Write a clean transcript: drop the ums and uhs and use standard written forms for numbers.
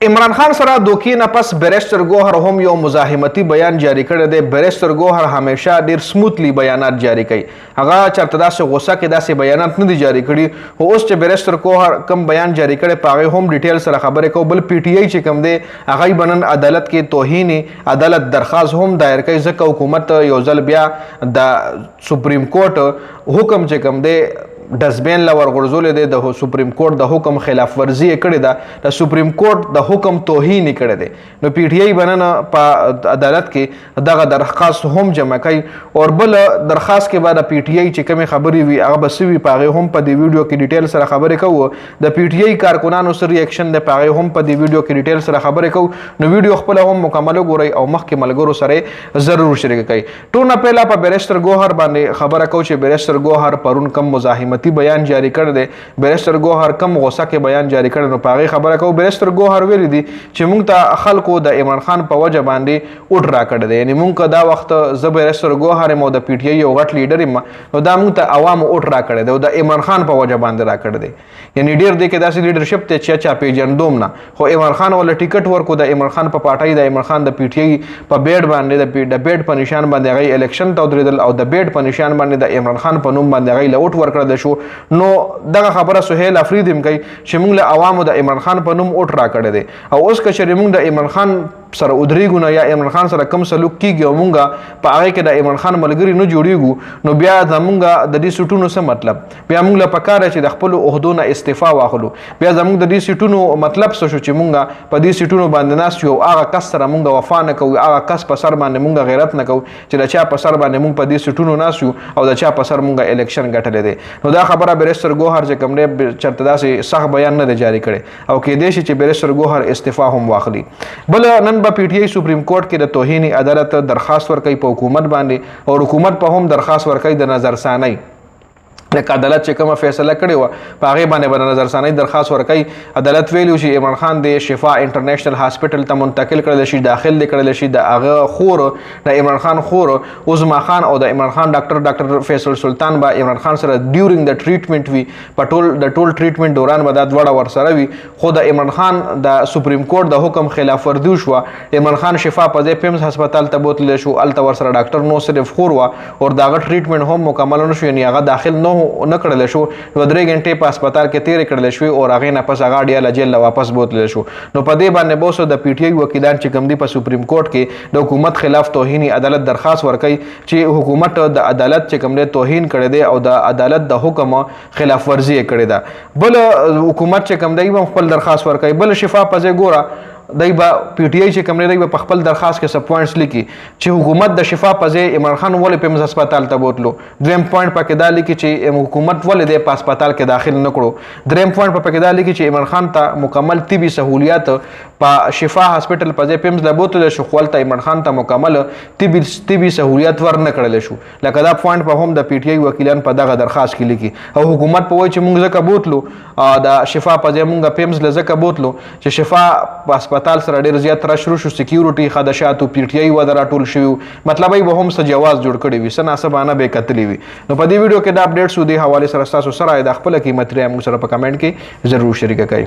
عمران خان سره دوکې نه پس بیرسټر ګوهر هم یو مزاحمتي بیان جاری کړی دی. بیرسټر ګوهر همیشه ډیر سموتلی بیانات جاری کوي. هغه چرته داسې غوسه کې داسې بیانات نه دي جاری کړي. خو اوس چې بیرسټر ګوهر کم بیان جاری کړی په هغې هم ډیټیل سره خبرې کوو. بل پی ټی آی چې کوم دی هغه بنن عدالت کې توهین عدالت درخواست هم دایر کوي، ځکه حکومت یو ځل بیا د سپریم کورټ حکم چې کوم دی ډسبین لا ورغورځولې دی، د سپریم کورټ د حکم خلاف ورزي کړې ده، د سپریم کورټ د حکم توهین کړی دی. نو پی ټی آی بننه په عدالت کې دغه درخواست هم جمع کوي. او بل درخواست کې بعد پی ټی آی چې کومې خبرې وي هغه به څه وي په هغې هم په دې ویډیو کې ډیټیل سره خبرې کوو. د پی ټی آی کارکنانو سره ریاکشن دی په هغې هم په دې ویډیو کې ډیټیل سره خبرې کوو. نو ویډیو خپله هم مکمل وګورئ او مخکې ملګرو سره ضرور شریک کړئ. ټول نه پهله په بیرسټر ګوهر باندې خبره کوو چې بیرسټر ګوهر پرون کم مزاحمتي بیان جاری کړی دی. بیرسټر ګوهر کم غوسه کې بیان جاری کړی. نو په هغې خبره کوو. بیرسټر ګوهر ویلي دي چې موږ ته خلکو د عمران خان په وجه باندې اوټ راکړی دی. یعنې موږ دا وخت زه بیرسټر ګوهر یم او د پی ټی آی یو غټ لیډر یم، نو دا موږ ته عوامو اوټ راکړی دی او د عمران خان په وجه باندې راکړی دی. یعنې ډېر دی کې داسې لیډرشپ دی چې چا پیژندوم نه، خو عمران خان ولا ټیکټ ورکو د عمران خان په پارټۍ د عمران خان د پی ټی آی په بیډ باندې د بیډ په نشان باندې هغوی الیکشن ته ودرېدل او د بیډ په نشان باندې د عمران خان په نوم باندې هغوی له اوټ ورکړلی شو. نو دغه خبره سهیل افریدی هم کوي چې موږ له عوامو د عمران خان په نوم اوټ راکړی دی. او اوس که چېرې موږ د عمران خان سره ودرېږو نه یا عمران خان سره کم سلوک کیږي او موږ په هغې کې د عمران خان ملګري نه جوړېږو، نو بیا زموږ د دې سیټونو څه مطلب؟ بیا موږ له پکار چې د خپلو عهدو نه استعفا واخلو. بیا زموږ د دې سیټونو مطلب څه شو چې موږ په دې سیټونو باندې ناست یو، هغه کس سره موږ وفا نه کوو، هغه کس په سر باندې موږ غیرت نه کوو چې د چا په سر باندې موږ په دې سیټونو ناست یو او د چا په سر موږ الیکشن ګټلی دی. نو دا خبره بیرسټر ګوهر چې کوم دی چېرته داسې سخت بیان نه دی جاری کړی او کیدای شي چې بیرسټر ګوهر استعفا هم واخلي. بل نن به پی ټی آی سپریم کورټ کې د توهین عدالت درخواست ورکوي په حکومت باندې، او حکومت په هم درخواست ورکوي د نظرثانۍ. لکه عدالت چې کومه فیصله کړې وه په هغې باندې به د نظرثانۍ درخواست ورکوي. عدالت ویلي چې عمران خان د شفا انټرنیشنل هاسپټل ته منتقل کړلی شي، داخل دې کړلی شي. د هغه خور د عمران خان خور عظما خان او د عمران خان ډاکټر فیصل سلطان به عمران خان سره ډیورینګ د ټریټمنټ وي، په د ټول ټریټمنټ دوران به دا دواړه ورسره وي. خو د عمران خان د سپریم کورټ د حکم خلاف ورزي وشوه. عمران خان شفا په ځای پیمز هسپتال ته بوتلی شو، هلته ورسره ډاکټر نو صرف خور وه او د هغه ټریټمنټ هم مکمل نه شو، یعنې هغه داخل نه کړلی شو. 2-3 غنټې په هسپتال کې تېرې کړلی شوې او هغې نه پس هغه ډیا له جیل له واپس بوتلی شو. نو په دې باندې به اوس د پی ټی آی وکیلان چې کوم دي په سپریم کورټ کې د حکومت خلاف توهین عدالت درخواست ورکوي چې حکومت د عدالت چې کوم دی توهین کړی دی او د عدالت د حکم خلاف ورزي یې کړې ده. بل حکومت چې کوم دی هم خپل درخواست ورکوي. بل شفا په ځای ګوره دی به پی ټی آی چې کوم دی دی به په خپل درخواست کې څه پوینټس لیکي چې حکومت د شفا په ځای عمران خان ولې پیمز هسپتال ته بوتلو. دویم پوینټ پکې دا لیکي چې حکومت ولې دی په هسپتال کې داخل نه کړو. دریم پوینټ پکې دا لیکي چې عمران خان ته مکمل طبي سهولیات په شفا هسپټل په ځای پیمز له بوتلی شو، خو هلته عمران خان ته مکمل طبي سهولیات ورنه کړلی شو. لکه دا پوینټ په هم د پی ټی آی وکیلان په دغه درخواست کې لیکي. او حکومت په وایي چې موږ ځکه بوتلو د شفا په ځای موږ پیمز له ځکه بوتلو چې شفا په هسپتال سره ډېر زیات رش شو، سکیورټي خدشاتو پی ټی آی وده راټول شوي، مطلب یې به هم څه جواز جوړ کړی وي، څه ناسبانه به یې کتلي وي. نو په دې ویډیو کې دا اپډیټس و دې حوالې سره ستاسو سره د خپله قیمتي رایه موږ سره په کمنټ کې ضرور شریکه کړئ.